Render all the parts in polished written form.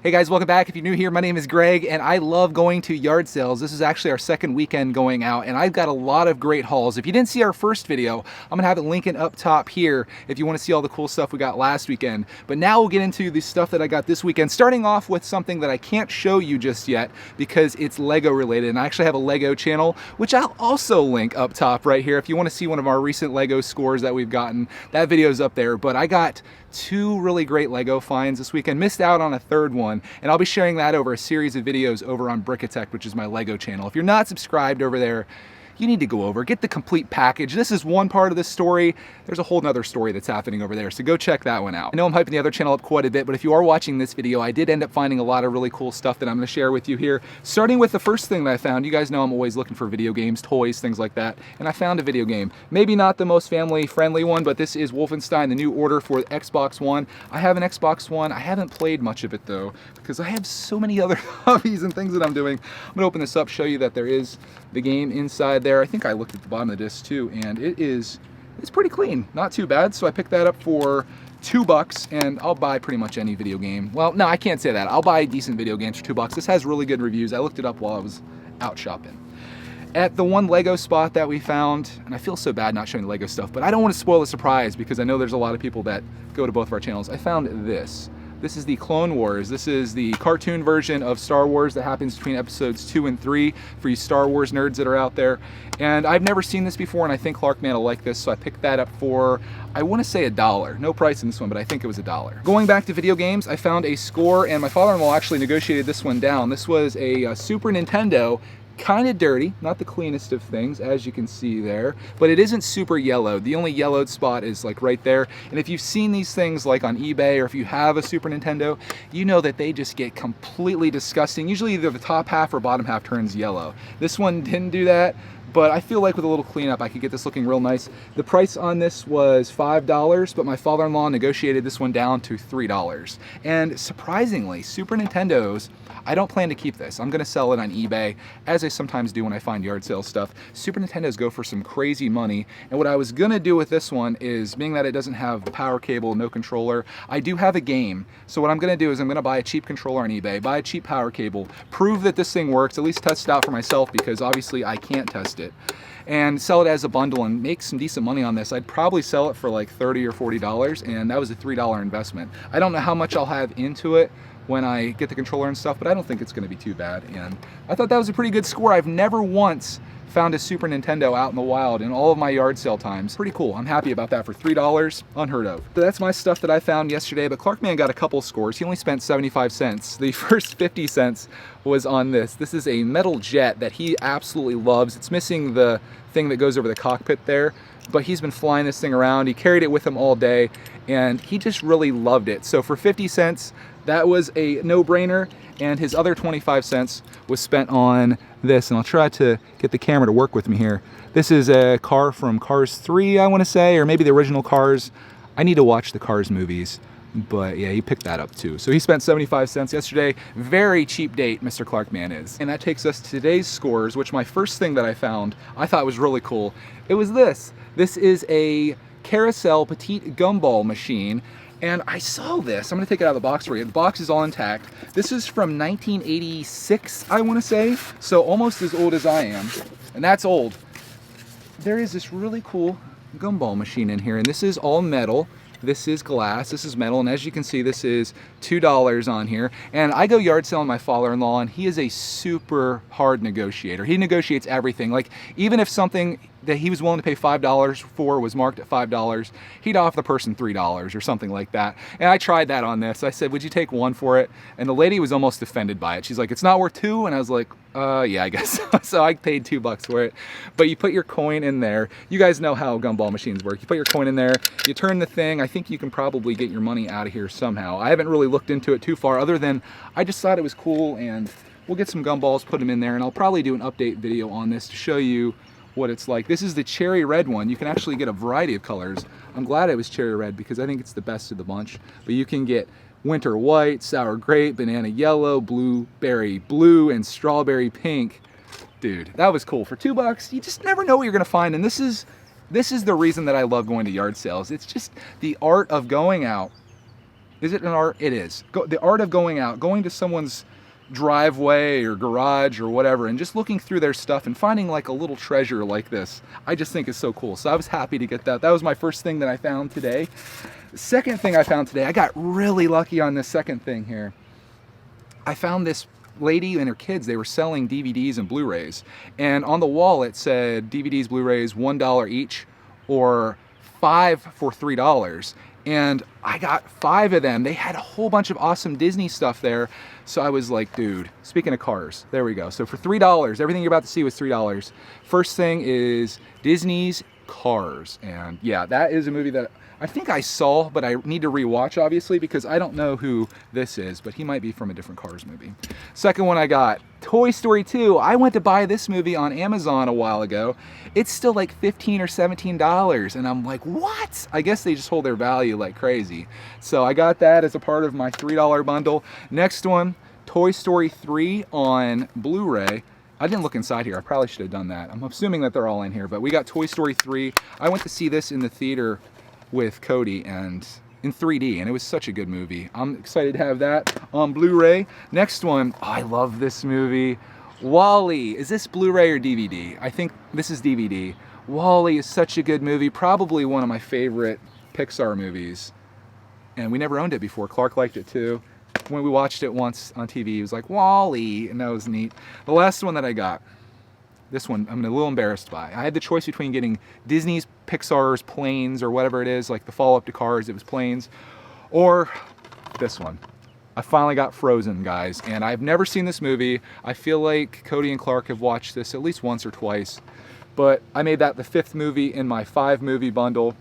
Hey guys, welcome back. If you're new here, my name is Greg and I love going to yard sales. This is actually our second weekend going out and I've got a lot of great hauls. If you didn't see our first video, I'm gonna have it linked up top here if you wanna see all the cool stuff we got last weekend. But now we'll get into the stuff that I got this weekend, starting off with something that I can't show you just yet because it's Lego related. And I actually have a Lego channel, which I'll also link up top right here. If you wanna see one of our recent Lego scores that we've gotten, that video's up there. But I got two really great Lego finds this weekend, missed out on a third one, and I'll be sharing that over a series of videos over on Brickatech, which is my Lego channel. If you're not subscribed over there, you need to go over, get the complete package. This is one part of the story. There's a whole nother story that's happening over there, so go check that one out. I know I'm hyping the other channel up quite a bit, but if you are watching this video, I did end up finding a lot of really cool stuff that I'm gonna share with you here. Starting with the first thing that I found. You guys know I'm always looking for video games, toys, things like that, and I found a video game. Maybe not the most family-friendly one, but this is Wolfenstein, the new order for Xbox One. I have an Xbox One. I haven't played much of it though, because I have so many other hobbies and things that I'm doing. I'm gonna open this up, show you that there is the game inside there. I think I looked at the bottom of the disc too, and it's pretty clean, not too bad. So I picked that up for $2 and I'll buy pretty much any video game. Well, no, I can't say that. I'll buy decent video games for $2. This has really good reviews. I looked it up while I was out shopping. At the one Lego spot that we found, and I feel so bad not showing the Lego stuff, but I don't want to spoil the surprise because I know there's a lot of people that go to both of our channels. I found this. This is the Clone Wars. This is the cartoon version of Star Wars that happens between episodes 2 and 3 for you Star Wars nerds that are out there. And I've never seen this before, and I think Clarkman will like this, so I picked that up for, I want to say $1. No price in this one, but I think it was $1. Going back to video games, I found a score, and my father-in-law actually negotiated this one down. This was a Super Nintendo. Kind of dirty, not the cleanest of things, as you can see there, but it isn't super yellowed. The only yellowed spot is like right there. And if you've seen these things like on eBay, or if you have a Super Nintendo, you know that they just get completely disgusting. Usually either the top half or bottom half turns yellow. This one didn't do that, but I feel like with a little cleanup, I could get this looking real nice. The price on this was $5, but my father-in-law negotiated this one down to $3. And surprisingly, Super Nintendos, I don't plan to keep this. I'm gonna sell it on eBay, as I sometimes do when I find yard sale stuff. Super Nintendos go for some crazy money, and what I was gonna do with this one is, being that it doesn't have the power cable, no controller, I do have a game. So what I'm gonna do is I'm gonna buy a cheap controller on eBay, buy a cheap power cable, prove that this thing works, at least test it out for myself, because obviously I can't test it, and sell it as a bundle and make some decent money on this. I'd probably sell it for like $30 or $40, and that was a $3 investment. I don't know how much I'll have into it when I get the controller and stuff, but I don't think it's going to be too bad. And I thought that was a pretty good score. I've never once found a Super Nintendo out in the wild in all of my yard sale times. Pretty cool. I'm happy about that for $3, unheard of. So that's my stuff that I found yesterday, but Clarkman got a couple scores. He only spent 75 cents. The first 50 cents was on this. This is a metal jet that he absolutely loves. It's missing the thing that goes over the cockpit there, but he's been flying this thing around. He carried it with him all day, and he just really loved it. So for 50 cents, that was a no-brainer, and his other 25 cents was spent on this, and I'll try to get the camera to work with me here. This is a car from Cars 3, I want to say, or maybe the original Cars. I need to watch the Cars movies, but yeah, he picked that up too. So he spent 75 cents yesterday. Very cheap date, Mr. Clarkman is. And that takes us to today's scores, which my first thing that I found, I thought was really cool. It was this. This is a Carousel Petite Gumball Machine. And I saw this. I'm gonna take it out of the box for you. The box is all intact. This is from 1986, I wanna say. So almost as old as I am. And that's old. There is this really cool gumball machine in here, and this is all metal. This is glass, this is metal, and as you can see, this is $2 on here. And I go yard selling my father-in-law, and he is a super hard negotiator. He negotiates everything. Like, even if something that he was willing to pay $5 for was marked at $5, he'd offer the person $3 or something like that. And I tried that on this. I said, would you take one for it? And the lady was almost offended by it. She's like, it's not worth $2? And I was like, yeah, I guess. So I paid $2 for it. But you put your coin in there. You guys know how gumball machines work. You put your coin in there, you turn the thing. I think you can probably get your money out of here somehow. I haven't really looked into it too far, other than I just thought it was cool, and we'll get some gumballs, put them in there, and I'll probably do an update video on this to show you what it's like. This is the cherry red one. You can actually get a variety of colors. I'm glad it was cherry red because I think it's the best of the bunch. But you can get winter white, sour grape, banana yellow, blueberry blue, and strawberry pink. Dude, that was cool. For $2, you just never know what you're gonna find. And this is the reason that I love going to yard sales. It's just the art of going out Is it an art? It is. The art of going out, going to someone's driveway or garage or whatever, and just looking through their stuff and finding like a little treasure like this, I just think is so cool. So I was happy to get that. That was my first thing that I found today. The second thing I found today, I got really lucky on this second thing here. I found this lady and her kids, they were selling DVDs and Blu-rays, and on the wall it said DVDs, Blu-rays, $1 each, or 5 for $3. And I got 5 of them. They had a whole bunch of awesome Disney stuff there. So I was like, dude, speaking of cars, there we go. So for $3, everything you're about to see was $3. First thing is Disney's Cars. And yeah, that is a movie that I think I saw, but I need to rewatch, obviously, because I don't know who this is, but he might be from a different Cars movie. Second one I got, Toy Story 2. I went to buy this movie on Amazon a while ago. It's still like $15 or $17, and I'm like, what? I guess they just hold their value like crazy. So I got that as a part of my $3 bundle. Next one, Toy Story 3 on Blu-ray. I didn't look inside here. I probably should have done that. I'm assuming that they're all in here, but we got Toy Story 3. I went to see this in the theater with Cody and in 3D, and it was such a good movie. I'm excited to have that on Blu-ray. Next one, oh, I love this movie. WALL-E. Is this Blu-ray or DVD? I think this is DVD. WALL-E is such a good movie, probably one of my favorite Pixar movies. And we never owned it before. Clark liked it too. When we watched it once on TV, he was like, WALL-E, and that was neat. The last one that I got, this one I'm a little embarrassed by. I had the choice between getting Disney's, Pixar's Planes, or whatever it is, like the follow-up to Cars, it was Planes, or this one. I finally got Frozen, guys, and I've never seen this movie. I feel like Cody and Clark have watched this at least once or twice, but I made that the 5th movie in my 5-movie bundle.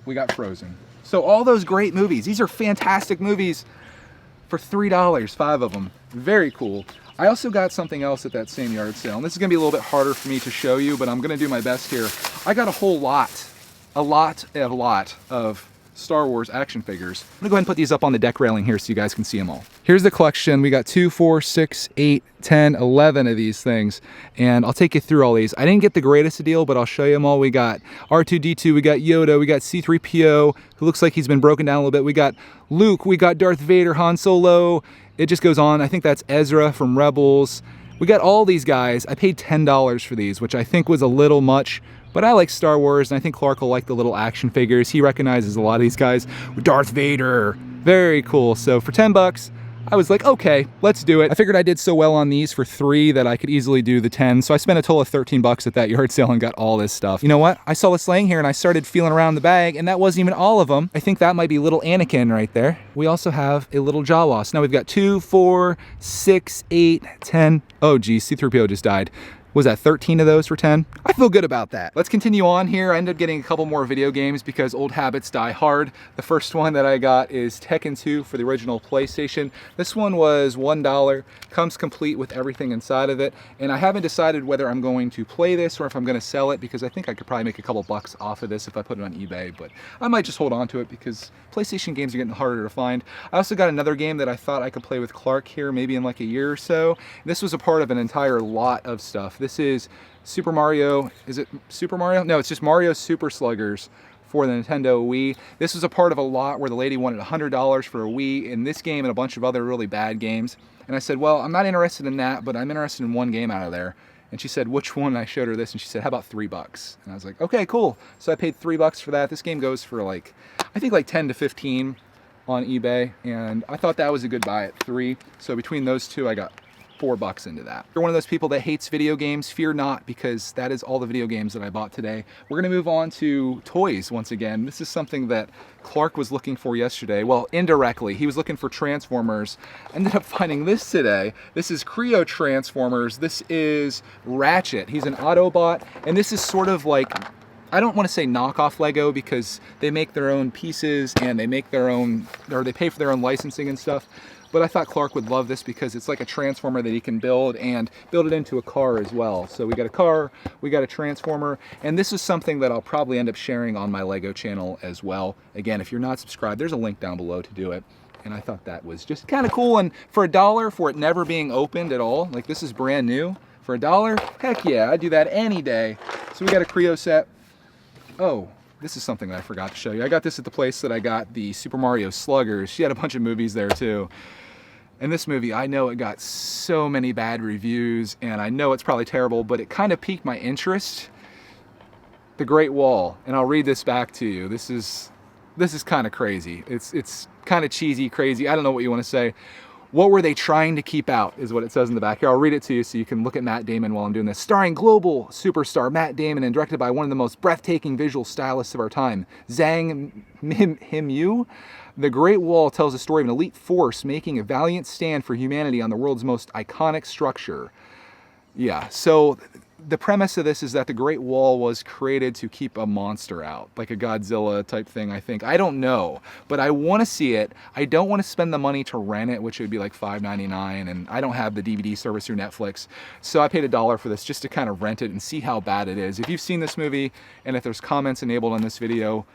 We got Frozen. So all those great movies, these are fantastic movies for $3, 5 of them. Very cool. I also got something else at that same yard sale, and this is gonna be a little bit harder for me to show you, but I'm gonna do my best here. I got a lot of Star Wars action figures. I'm gonna go ahead and put these up on the deck railing here so you guys can see them all. Here's the collection. We got 2, 4, 6, 8, 10, 11 of these things, and I'll take you through all these. I didn't get the greatest deal, but I'll show you them all. We got R2-D2, we got Yoda, we got C-3PO, who looks like he's been broken down a little bit. We got Luke, we got Darth Vader, Han Solo. It just goes on. I think that's Ezra from Rebels. We got all these guys. I paid $10 for these, which I think was a little much, but I like Star Wars, and I think Clark will like the little action figures. He recognizes a lot of these guys. Darth Vader, very cool. So for 10 bucks, I was like, okay, let's do it. I figured I did so well on these for 3 that I could easily do the 10. So I spent a total of 13 bucks at that yard sale and got all this stuff. You know what? I saw this laying here and I started feeling around the bag, and that wasn't even all of them. I think that might be little Anakin right there. We also have a little Jawas. Now we've got 2, 4, 6, 8, 10. Oh geez, C-3PO just died. Was that 13 of those for 10? I feel good about that. Let's continue on here. I ended up getting a couple more video games because old habits die hard. The first one that I got is Tekken 2 for the original PlayStation. This one was $1, comes complete with everything inside of it. And I haven't decided whether I'm going to play this or if I'm gonna sell it, because I think I could probably make a couple bucks off of this if I put it on eBay, but I might just hold on to it because PlayStation games are getting harder to find. I also got another game that I thought I could play with Clark here maybe in like a year or so. This was a part of an entire lot of stuff. This is Super Mario, is it Super Mario? No, it's just Mario Super Sluggers for the Nintendo Wii. This was a part of a lot where the lady wanted $100 for a Wii in this game and a bunch of other really bad games. And I said, well, I'm not interested in that, but I'm interested in one game out of there. And she said, which one? And I showed her this, and she said, how about $3? And I was like, okay, cool. So I paid $3 for that. This game goes for like, I think like 10 to 15 on eBay, and I thought that was a good buy at 3. So between those two, I got $4 into that. If you're one of those people that hates video games, fear not, because that is all the video games that I bought today. We're gonna move on to toys once again. This is something that Clark was looking for yesterday. Well, indirectly, he was looking for Transformers. Ended up finding this today. This is Creo Transformers. This is Ratchet. He's an Autobot, and this is sort of like, I don't want to say knockoff Lego because they make their own pieces and they make their own, or they pay for their own licensing and stuff. But I thought Clark would love this because it's like a Transformer that he can build and build it into a car as well. So we got a car, we got a Transformer, and this is something that I'll probably end up sharing on my Lego channel as well. Again, if you're not subscribed, there's a link down below to do it. And I thought that was just kind of cool. And for $1, for it never being opened at all, like this is brand new, for $1, heck yeah, I'd do that any day. So we got a Creo set. Oh, this is something that I forgot to show you. I got this at the place that I got the Super Mario Sluggers. She had a bunch of movies there too. And this movie, I know it got so many bad reviews, and I know it's probably terrible, but it kind of piqued my interest. The Great Wall, and I'll read this back to you. This is kind of crazy. It's kind of cheesy, crazy. I don't know what you want to say. What were they trying to keep out is what it says in the back here. I'll read it to you so you can look at Matt Damon while I'm doing this. Starring global superstar Matt Damon and directed by one of the most breathtaking visual stylists of our time, Zhang Himyu. The Great Wall tells the story of an elite force making a valiant stand for humanity on the world's most iconic structure. Yeah, so the premise of this is that the Great Wall was created to keep a monster out, like a Godzilla type thing, I think. I don't know, but I want to see it. I don't want to spend the money to rent it, which would be like $5.99, and I don't have the DVD service through Netflix, so I paid $1 for this just to kind of rent it and see how bad it is. If you've seen this movie, and if there's comments enabled on this video,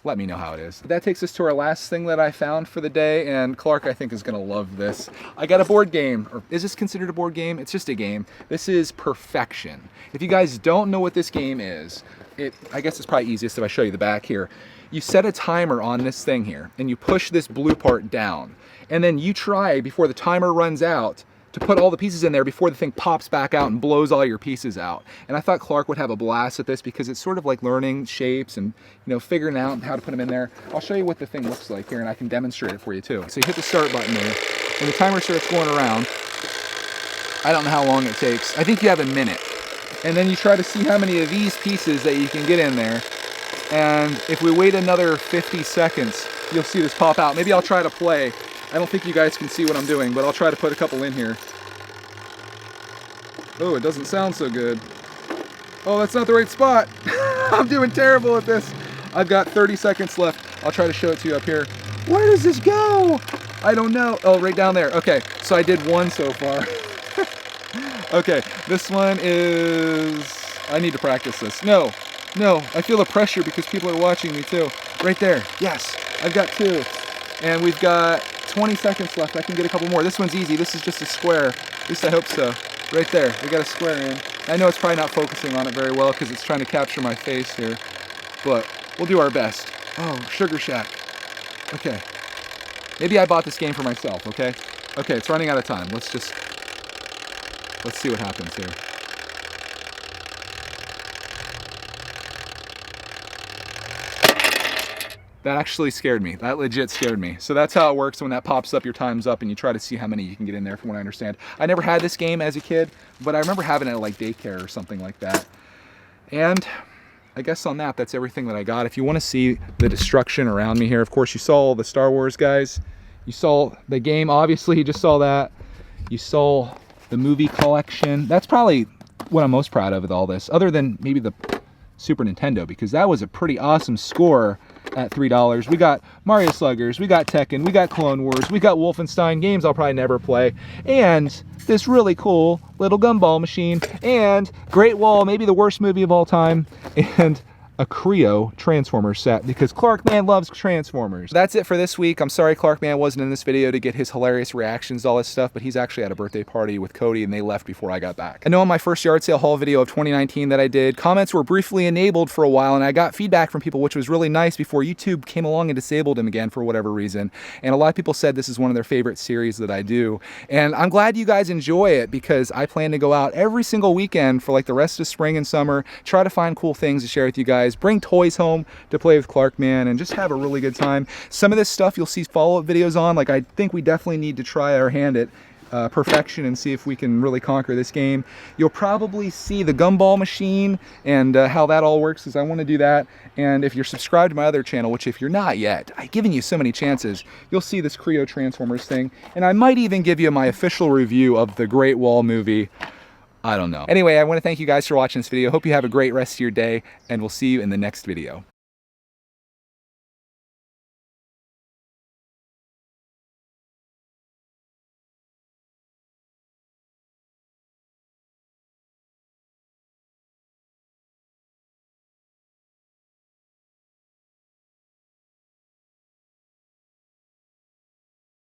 let me know how it is. That takes us to our last thing that I found for the day, and Clark, I think, is gonna love this. I got a board game, or is this considered a board game? It's just a game. This is Perfection. If you guys don't know what this game is, I guess it's probably easiest if I show you the back here. You set a timer on this thing here, and you push this blue part down, and then you try, before the timer runs out, to put all the pieces in there before the thing pops back out and blows all your pieces out. And I thought Clark would have a blast at this because it's sort of like learning shapes and, you know, figuring out how to put them in there. I'll show you what the thing looks like here, and I can demonstrate it for you too. So you hit the start button there, and the timer starts going around. I don't know how long it takes. I think you have a minute. And then you try to see how many of these pieces that you can get in there. And if we wait another 50 seconds, you'll see this pop out. Maybe I'll try to play. I don't think you guys can see what I'm doing, but I'll try to put a couple in here. Oh, it doesn't sound so good. Oh, that's not the right spot. I'm doing terrible at this. I've got 30 seconds left. I'll try to show it to you up here. Where does this go? I don't know. Oh, right down there. Okay, so I did one so far. Okay, this one is... I need to practice this. No, I feel the pressure because people are watching me too. Right there. Yes, I've got two. And we've got 20 seconds left. I can get a couple more. This one's easy. This is just a square. At least I hope so. Right there. We got a square in. I know it's probably not focusing on it very well because it's trying to capture my face here. But we'll do our best. Oh, Sugar Shack. Okay. Maybe I bought this game for myself, okay? Okay, it's running out of time. Let's see what happens here. That actually scared me. That legit scared me. So that's how it works. When that pops up, your time's up, and you try to see how many you can get in there from what I understand. I never had this game as a kid, but I remember having it at like daycare or something like that. And I guess on that, that's everything that I got. If you want to see the destruction around me here, of course, you saw all the Star Wars guys. You saw the game, obviously, you just saw that. You saw the movie collection. That's probably what I'm most proud of with all this, other than maybe the Super Nintendo, because that was a pretty awesome score at $3. We got Mario Sluggers, we got Tekken, we got Clone Wars, we got Wolfenstein, games I'll probably never play, and this really cool little Gumball Machine, and Great Wall, maybe the worst movie of all time, and a Creo Transformers set, because Clarkman loves Transformers. That's it for this week. I'm sorry Clarkman wasn't in this video to get his hilarious reactions to all this stuff, but he's actually at a birthday party with Cody, and they left before I got back. I know on my first yard sale haul video of 2019 that I did, comments were briefly enabled for a while, and I got feedback from people, which was really nice, before YouTube came along and disabled them again for whatever reason. And a lot of people said this is one of their favorite series that I do. And I'm glad you guys enjoy it, because I plan to go out every single weekend for like the rest of spring and summer, try to find cool things to share with you guys, bring toys home to play with Clarkman, and just have a really good time. Some of this stuff you'll see follow-up videos on. Like, I think we definitely need to try our hand at Perfection and see if we can really conquer this game. You'll probably see the Gumball Machine and how that all works, because I want to do that. And if you're subscribed to my other channel, which if you're not yet, I've given you so many chances, you'll see this Creo Transformers thing. And I might even give you my official review of the Great Wall movie. I don't know. Anyway, I want to thank you guys for watching this video. Hope you have a great rest of your day, and we'll see you in the next video.